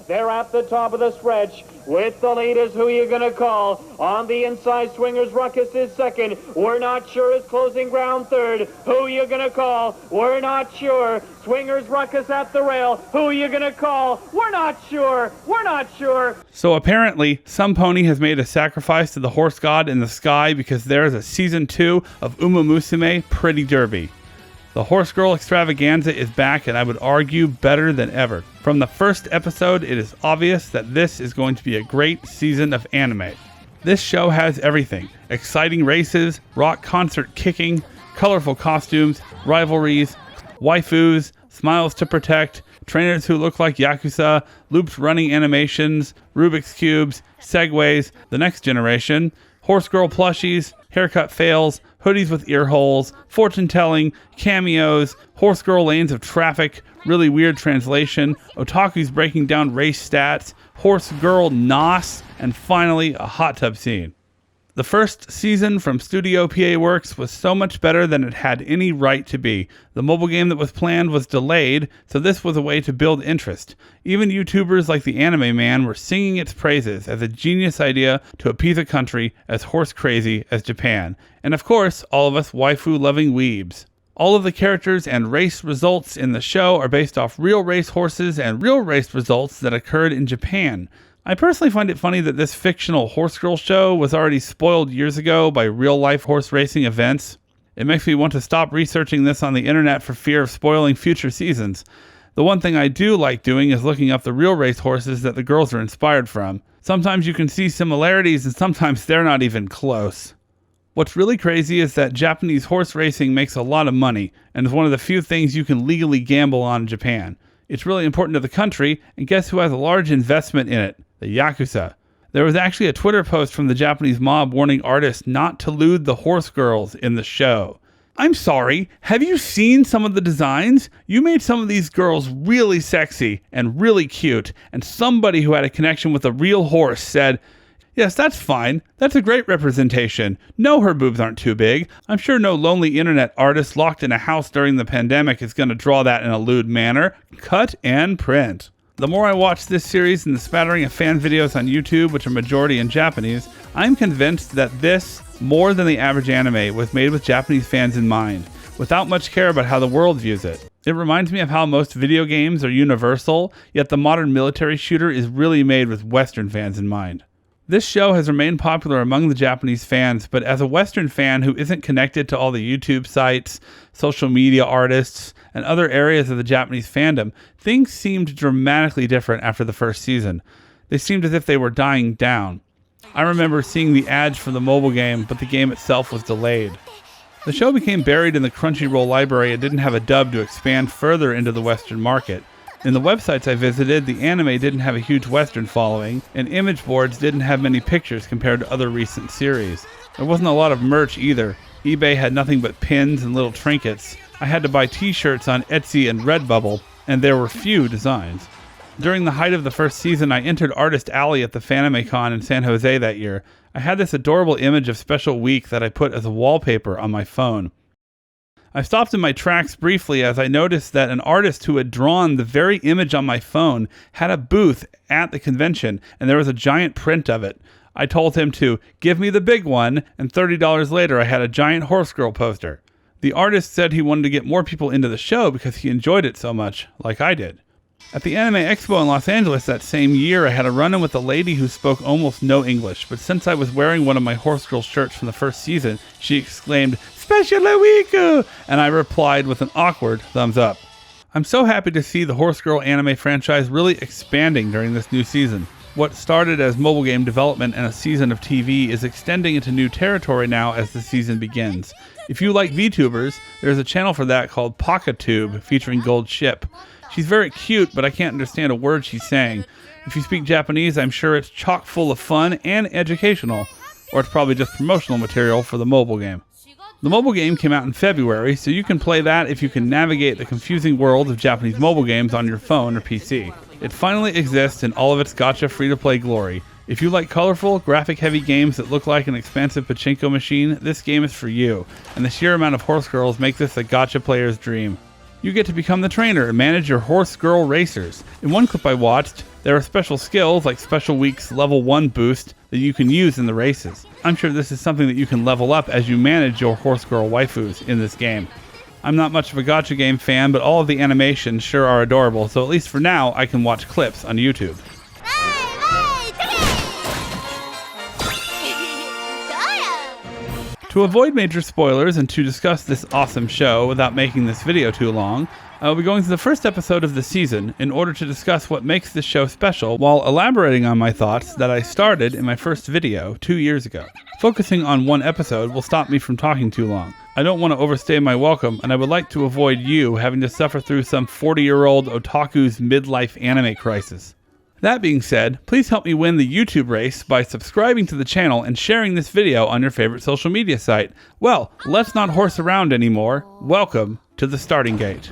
They're at the top of the stretch. With the leaders, who you gonna call? On the inside, Swingers Ruckus is second. We're not sure is closing ground third. Who you gonna call? We're not sure. Swingers Ruckus at the rail. Who you gonna call? We're not sure. We're not sure. So apparently, some pony has made a sacrifice to the horse god in the sky because there is a season 2 of Umamusume Pretty Derby. The Horse Girl extravaganza is back, and I would argue better than ever. From the first episode, it is obvious that this is going to be a great season of anime. This show has everything: exciting races, rock concert kicking, colorful costumes, rivalries, waifus, smiles to protect, trainers who look like Yakuza, loops running animations, Rubik's Cubes, segways, the next generation, Horse Girl plushies, haircut fails, hoodies with ear holes, fortune-telling, cameos, Horse Girl lanes of traffic, really weird translation, otakus breaking down race stats, Horse Girl nos, and finally a hot tub scene. The first season from Studio PA Works was so much better than it had any right to be. The mobile game that was planned was delayed, so this was a way to build interest. Even YouTubers like the Anime Man were singing its praises as a genius idea to appease a country as horse crazy as Japan. And of course, all of us waifu-loving weebs. All of the characters and race results in the show are based off real race horses and real race results that occurred in Japan. I personally find it funny that this fictional Horse Girl show was already spoiled years ago by real-life horse racing events. It makes me want to stop researching this on the internet for fear of spoiling future seasons. The one thing I do like doing is looking up the real race horses that the girls are inspired from. Sometimes you can see similarities and sometimes they're not even close. What's really crazy is that Japanese horse racing makes a lot of money and is one of the few things you can legally gamble on in Japan. It's really important to the country, and guess who has a large investment in it? The Yakuza. There was actually a Twitter post from the Japanese mob warning artists not to lewd the horse girls in the show. I'm sorry, have you seen some of the designs? You made some of these girls really sexy and really cute, and somebody who had a connection with a real horse said, "Yes, that's fine. That's a great representation. No, her boobs aren't too big. I'm sure no lonely internet artist locked in a house during the pandemic is going to draw that in a lewd manner. Cut and print." The more I watch this series and the spattering of fan videos on YouTube, which are majority in Japanese, I'm convinced that this, more than the average anime, was made with Japanese fans in mind, without much care about how the world views it. It reminds me of how most video games are universal, yet the modern military shooter is really made with Western fans in mind. This show has remained popular among the Japanese fans, but as a Western fan who isn't connected to all the YouTube sites, social media artists, and other areas of the Japanese fandom, things seemed dramatically different after the first season. They seemed as if they were dying down. I remember seeing the ads for the mobile game, but the game itself was delayed. The show became buried in the Crunchyroll library and didn't have a dub to expand further into the Western market. In the websites I visited, the anime didn't have a huge Western following, and image boards didn't have many pictures compared to other recent series. There wasn't a lot of merch either. eBay had nothing but pins and little trinkets. I had to buy t-shirts on Etsy and Redbubble, and there were few designs. During the height of the first season, I entered Artist Alley at the FanimeCon in San Jose that year. I had this adorable image of Special Week that I put as a wallpaper on my phone. I stopped in my tracks briefly as I noticed that an artist who had drawn the very image on my phone had a booth at the convention, and there was a giant print of it. I told him to give me the big one, and $30 later I had a giant Horse Girl poster. The artist said he wanted to get more people into the show because he enjoyed it so much, like I did. At the Anime Expo in Los Angeles that same year, I had a run-in with a lady who spoke almost no English, but since I was wearing one of my Horse Girl shirts from the first season, she exclaimed, "Special Wiku!" and I replied with an awkward thumbs up. I'm so happy to see the Horse Girl anime franchise really expanding during this new season. What started as mobile game development and a season of TV is extending into new territory now as the season begins. If you like VTubers, there's a channel for that called PakaTube featuring Gold Ship. She's very cute, but I can't understand a word she's saying. If you speak Japanese, I'm sure it's chock full of fun and educational, or it's probably just promotional material for the mobile game. The mobile game came out in February, so you can play that if you can navigate the confusing world of Japanese mobile games on your phone or PC. It finally exists in all of its gacha free-to-play glory. If you like colorful, graphic-heavy games that look like an expansive pachinko machine, this game is for you, and the sheer amount of horse girls make this a gacha player's dream. You get to become the trainer and manage your horse girl racers. In one clip I watched, There are special skills like Special Week's level 1 boost that you can use in the races. I'm sure this is something that you can level up as you manage your horse girl waifus in this game. I'm not much of a gacha game fan, but all of the animations sure are adorable, so at least for now I can watch clips on YouTube. To avoid major spoilers and to discuss this awesome show without making this video too long, I'll be going to the first episode of the season in order to discuss what makes this show special while elaborating on my thoughts that I started in my first video 2 years ago. Focusing on one episode will stop me from talking too long. I don't want to overstay my welcome, and I would like to avoid you having to suffer through some 40-year-old otaku's midlife anime crisis. That being said, please help me win the YouTube race by subscribing to the channel and sharing this video on your favorite social media site. Well, let's not horse around anymore. Welcome to the starting gate.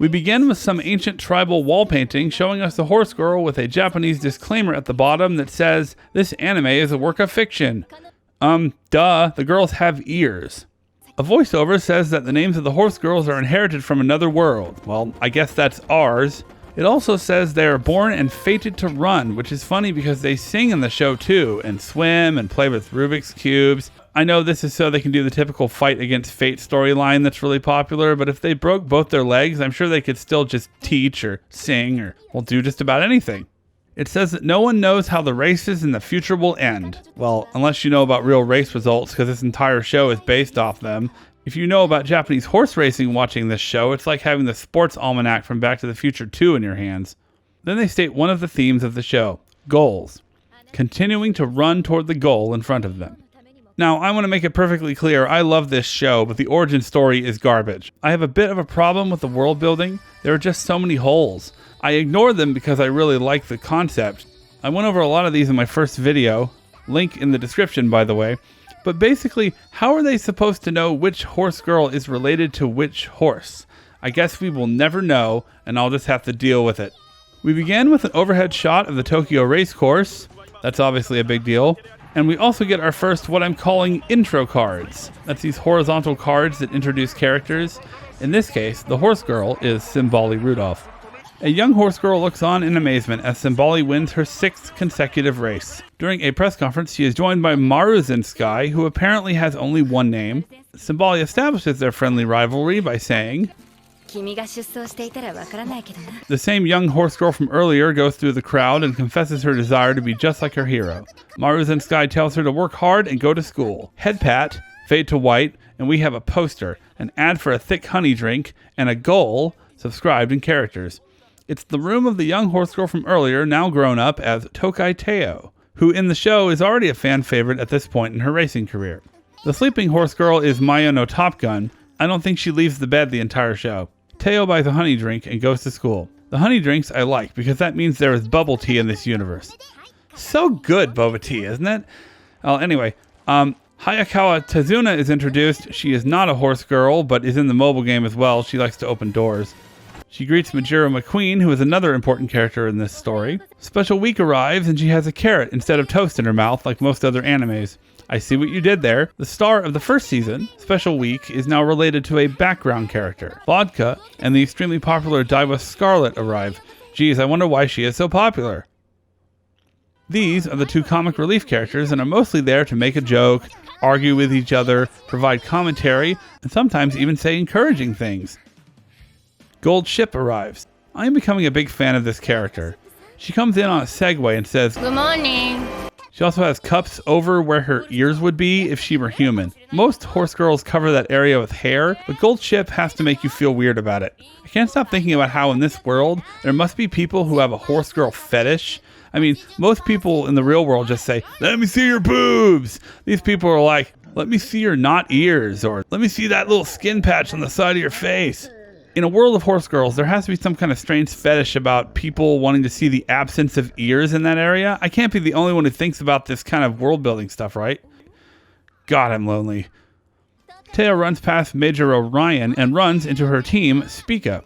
We begin with some ancient tribal wall painting showing us the horse girl with a Japanese disclaimer at the bottom that says, "This anime is a work of fiction." Duh, the girls have ears. A voiceover says that the names of the horse girls are inherited from another world. Well, I guess that's ours. It also says they are born and fated to run, which is funny because they sing in the show too, and swim and play with Rubik's Cubes. I know this is so they can do the typical fight against fate storyline that's really popular, but if they broke both their legs, I'm sure they could still just teach or sing or, well, do just about anything. It says that no one knows how the races in the future will end. Well, unless you know about real race results, because this entire show is based off them. If you know about Japanese horse racing watching this show, it's like having the sports almanac from Back to the Future 2 in your hands. Then they state one of the themes of the show, goals. Continuing to run toward the goal in front of them. Now, I want to make it perfectly clear, I love this show, but the origin story is garbage. I have a bit of a problem with the world building. There are just so many holes. I ignore them because I really like the concept. I went over a lot of these in my first video, link in the description by the way. But basically, how are they supposed to know which horse girl is related to which horse? I guess we will never know, and I'll just have to deal with it. We begin with an overhead shot of the Tokyo race course. That's obviously a big deal. And we also get our first what I'm calling intro cards. That's these horizontal cards that introduce characters. In this case, the horse girl is Simbali Rudolph. A young horse girl looks on in amazement as Simbali wins her 6th consecutive race. During a press conference, she is joined by Maruzen, who apparently has only one name. Simbali establishes their friendly rivalry by saying, the same young horse girl from earlier goes through the crowd and confesses her desire to be just like her hero. Maruzen tells her to work hard and go to school. Head pat, fade to white, and we have a poster, an ad for a thick honey drink, and a goal subscribed in characters. It's the room of the young horse girl from earlier, now grown up as Tokai Teo, who in the show is already a fan favorite at this point in her racing career. The sleeping horse girl is Maya no Top Gun. I don't think she leaves the bed the entire show. Teo buys a honey drink and goes to school. The honey drinks I like because that means there is bubble tea in this universe. So good, boba tea, isn't it? Well, anyway, Hayakawa Tezuna is introduced. She is not a horse girl, but is in the mobile game as well. She likes to open doors. She greets Majiro McQueen, who is another important character in this story. Special Week arrives, and she has a carrot instead of toast in her mouth, like most other animes. I see what you did there. The star of the first season, Special Week, is now related to a background character. Vodka and the extremely popular Daiwa Scarlet arrive. Geez, I wonder why she is so popular. These are the two comic relief characters and are mostly there to make a joke, argue with each other, provide commentary, and sometimes even say encouraging things. Gold Ship arrives. I am becoming a big fan of this character. She comes in on a Segway and says, "Good morning." She also has cups over where her ears would be if she were human. Most horse girls cover that area with hair, but Gold Ship has to make you feel weird about it. I can't stop thinking about how in this world, there must be people who have a horse girl fetish. I mean, most people in the real world just say, "Let me see your boobs." These people are like, "Let me see your not ears," or "Let me see that little skin patch on the side of your face." In a world of horse girls, there has to be some kind of strange fetish about people wanting to see the absence of ears in that area. I can't be the only one who thinks about this kind of world building stuff, right? God, I'm lonely. Teo runs past Major Orion and runs into her team, Spica.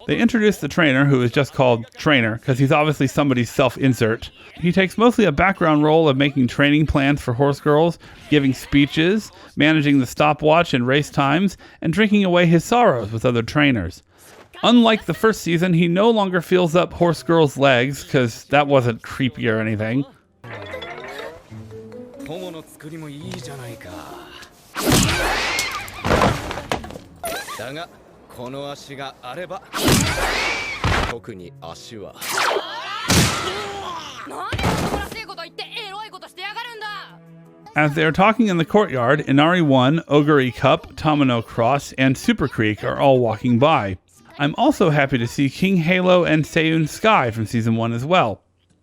They introduce the trainer, who is just called Trainer, because he's obviously somebody's self-insert. He takes mostly a background role of making training plans for horse girls, giving speeches, managing the stopwatch and race times, and drinking away his sorrows with other trainers. Unlike the first season, he no longer feels up Horse Girl's legs, because that wasn't creepy or anything. As they are talking in the courtyard, Inari 1, Oguri Cup, Tamino Cross, and Super Creek are all walking by. I'm also happy to see King Halo and Seiyun Sky from Season 1 as well.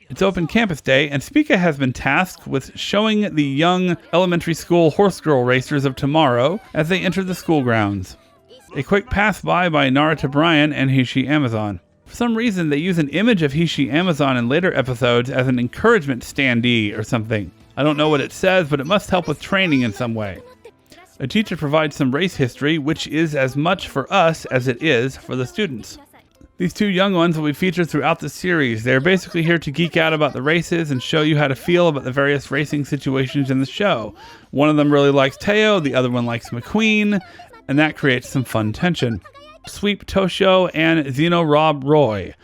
It's open campus day, and Spica has been tasked with showing the young elementary school horse girl racers of tomorrow as they enter the school grounds. A quick pass-by by Narita Bryan and Hishi Amazon. For some reason, they use an image of Hishi Amazon in later episodes as an encouragement standee or something. I don't know what it says, but it must help with training in some way. A teacher provides some race history, which is as much for us as it is for the students. These two young ones will be featured throughout the series. They're basically here to geek out about the races and show you how to feel about the various racing situations in the show. One of them really likes Teo, the other one likes McQueen, and that creates some fun tension. Sweep Toshio and Zeno Rob Roy.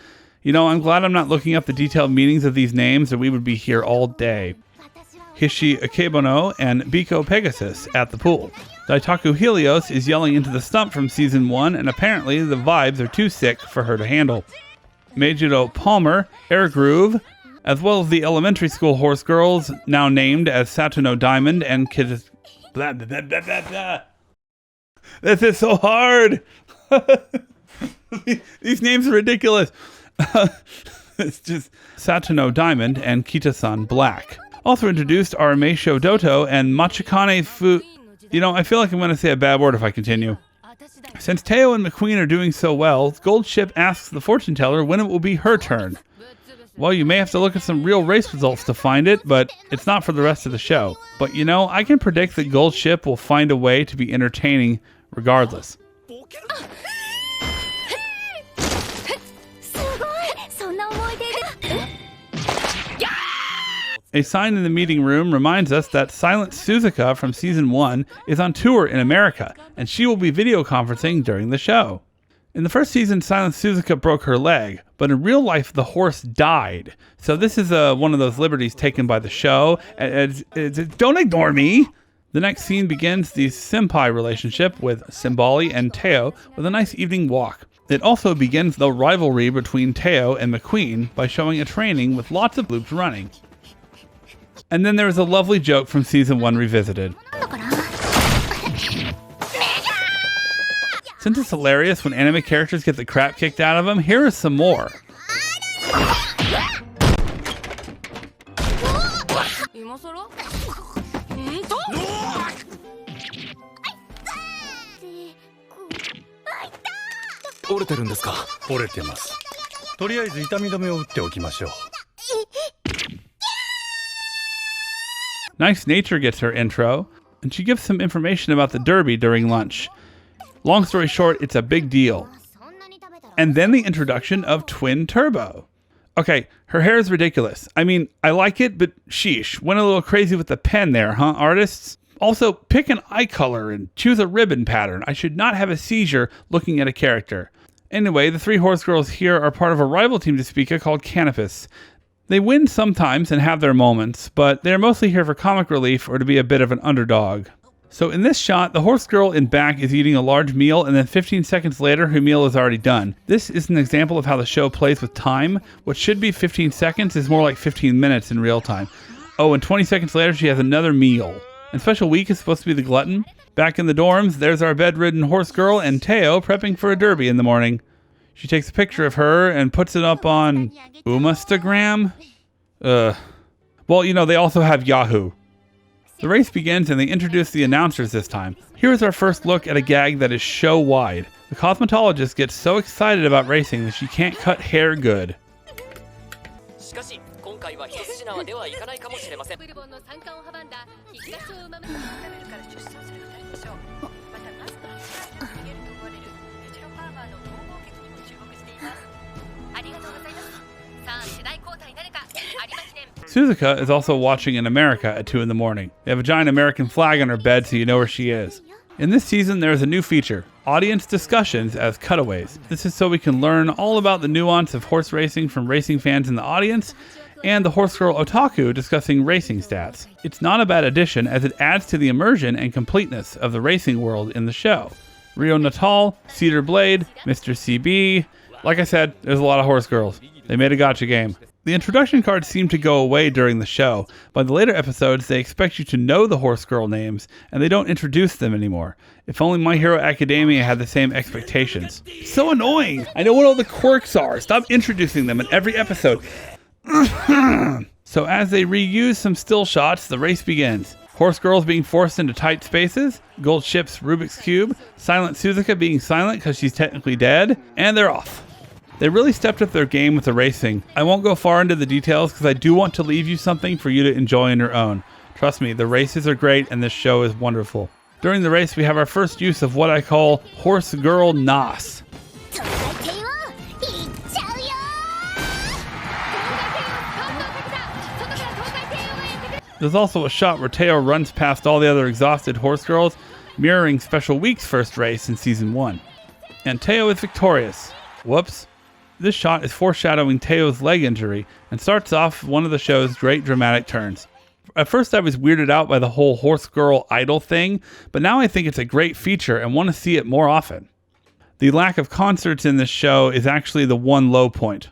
You know, I'm glad I'm not looking up the detailed meanings of these names, or we would be here all day. Hishi Akebono and Biko Pegasus at the pool. Daitaku Helios is yelling into the stump from Season 1, and apparently the vibes are too sick for her to handle. Meijiro Palmer, Air Groove, as well as the elementary school horse girls, now named as Satuno Diamond and Kid... Blah, blah, blah, blah, blah, blah. This is so hard! These names are ridiculous. It's just Satuno Diamond and Kita-san Black. Also introduced are Meisho Doto and Machikane Fu... You know, I feel like I'm going to say a bad word if I continue. Since Teo and McQueen are doing so well, Gold Ship asks the fortune teller when it will be her turn. Well, you may have to look at some real race results to find it, but it's not for the rest of the show. But you know, I can predict that Gold Ship will find a way to be entertaining regardless. A sign in the meeting room reminds us that Silent Suzuka from Season 1 is on tour in America, and she will be video conferencing during the show. In the first season, Silent Suzuka broke her leg, but in real life, the horse died. So this is one of those liberties taken by the show. Don't ignore me! The next scene begins the senpai relationship with Simbali and Teo with a nice evening walk. It also begins the rivalry between Teo and McQueen by showing a training with lots of loops running. And then there is a lovely joke from Season 1 revisited. Since it's hilarious when anime characters get the crap kicked out of them, here is some more. Nice Nature gets her intro, and she gives some information about the derby during lunch. Long story short, it's a big deal. And then the introduction of Twin Turbo. Okay, her hair is ridiculous. I mean, I like it, but sheesh, went a little crazy with the pen there, huh, artists? Also, pick an eye color and choose a ribbon pattern. I should not have a seizure looking at a character. Anyway, the three horse girls here are part of a rival team to Spica called Canopus. They win sometimes and have their moments, but they're mostly here for comic relief or to be a bit of an underdog. So in this shot, the horse girl in back is eating a large meal, and then 15 seconds later, her meal is already done. This is an example of how the show plays with time. What should be 15 seconds is more like 15 minutes in real time. Oh, and 20 seconds later, she has another meal. And Special Week is supposed to be the glutton. Back in the dorms, there's our bedridden horse girl and Teo prepping for a derby in the morning. She takes a picture of her and puts it up on Umastagram? Well, you know, they also have Yahoo. The race begins and they introduce the announcers this time. Here is our first look at a gag that is show-wide. The cosmetologist gets so excited about racing that she can't cut hair good. Suzuka is also watching in America at 2 in the morning. They have a giant American flag on her bed so you know where she is. In this season, there is a new feature. audience discussions as cutaways. This is so we can learn all about the nuance of horse racing from racing fans in the audience, and the horse girl otaku discussing racing stats. It's not a bad addition as it adds to the immersion and completeness of the racing world in the show. Rio Natal, Cedar Blade, Mr. CB. Like I said, there's a lot of horse girls. They made a gotcha game. The introduction cards seem to go away during the show. By the later episodes, they expect you to know the horse girl names, and they don't introduce them anymore. If only My Hero Academia had the same expectations. So annoying! I know what all the quirks are. Stop introducing them in every episode. So as they reuse some still shots, the race begins. Horse girls being forced into tight spaces, Gold Ship's Rubik's Cube, Silent Suzuka being silent because she's technically dead, and they're off. They really stepped up their game with the racing. I won't go far into the details because I do want to leave you something for you to enjoy on your own. Trust me, the races are great and this show is wonderful. During the race, we have our first use of what I call Horse Girl Nos. There's also a shot where Teo runs past all the other exhausted horse girls, mirroring Special Week's first race in Season 1. And Teo is victorious. Whoops. This shot is foreshadowing Teo's leg injury and starts off one of the show's great dramatic turns. At first I was weirded out by the whole horse girl idol thing, but now I think it's a great feature and want to see it more often. The lack of concerts in this show is actually the one low point.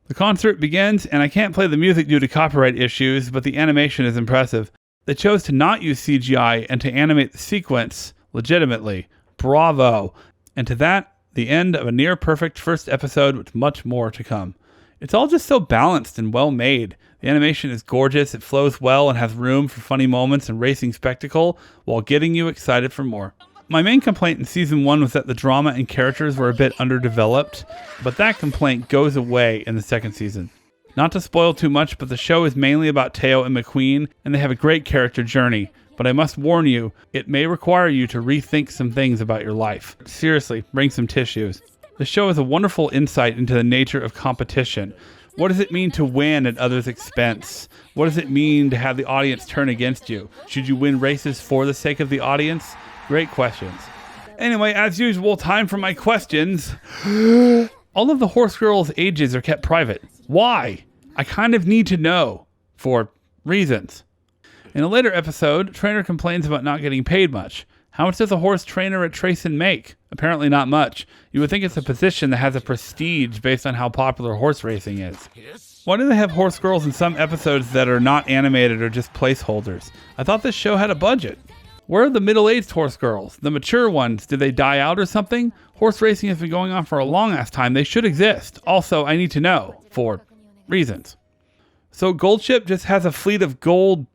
The concert begins, and I can't play the music due to copyright issues, but the animation is impressive. They chose to not use CGI and to animate the sequence legitimately. Bravo! And to that, the end of a near-perfect first episode with much more to come. It's all just so balanced and well-made. The animation is gorgeous, it flows well, and has room for funny moments and racing spectacle, while getting you excited for more. My main complaint in Season 1 was that the drama and characters were a bit underdeveloped, but that complaint goes away in the second season. Not to spoil too much, but the show is mainly about Teo and McQueen, and they have a great character journey. But I must warn you, it may require you to rethink some things about your life. Seriously, bring some tissues. The show is a wonderful insight into the nature of competition. What does it mean to win at others' expense? What does it mean to have the audience turn against you? Should you win races for the sake of the audience? Great questions. Anyway, as usual, time for my questions. All of the horse girls' ages are kept private. Why? I kind of need to know. For reasons. In a later episode, trainer complains about not getting paid much. How much does a horse trainer at Trayson make? Apparently not much. You would think it's a position that has a prestige based on how popular horse racing is. Why do they have horse girls in some episodes that are not animated or just placeholders? I thought this show had a budget. Where are the middle-aged horse girls? The mature ones, did they die out or something? Horse racing has been going on for a long-ass time. They should exist. Also, I need to know. For reasons. So Gold Ship just has a fleet of gold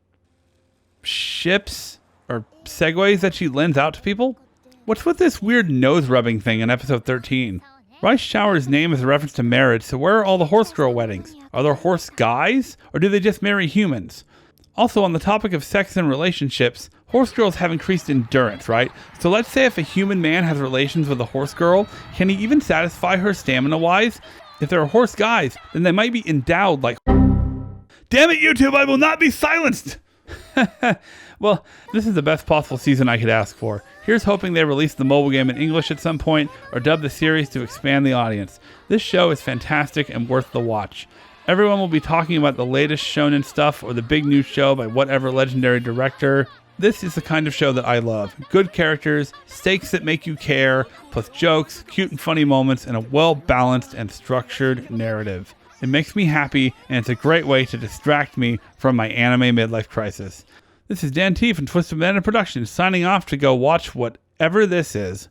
ships or segways that she lends out to people? What's with this weird nose-rubbing thing in episode 13? Rice Shower's name is a reference to marriage, so where are all the horse girl weddings? Are there horse guys? Or do they just marry humans? Also, on the topic of sex and relationships, horse girls have increased endurance, right? So let's say if a human man has relations with a horse girl, can he even satisfy her stamina-wise? If there are horse guys, then they might be endowed like... Damn it, YouTube, I will not be silenced! Well, this is the best possible season I could ask for. Here's hoping they release the mobile game in English at some point, or dub the series to expand the audience. This show is fantastic and worth the watch. Everyone will be talking about the latest shonen stuff or the big new show by whatever legendary director. This is the kind of show that I love. Good characters, stakes that make you care, plus jokes, cute and funny moments, and a well-balanced and structured narrative. It makes me happy, and it's a great way to distract me from my anime midlife crisis. This is Dan T from Twisted Banana Productions, signing off to go watch whatever this is.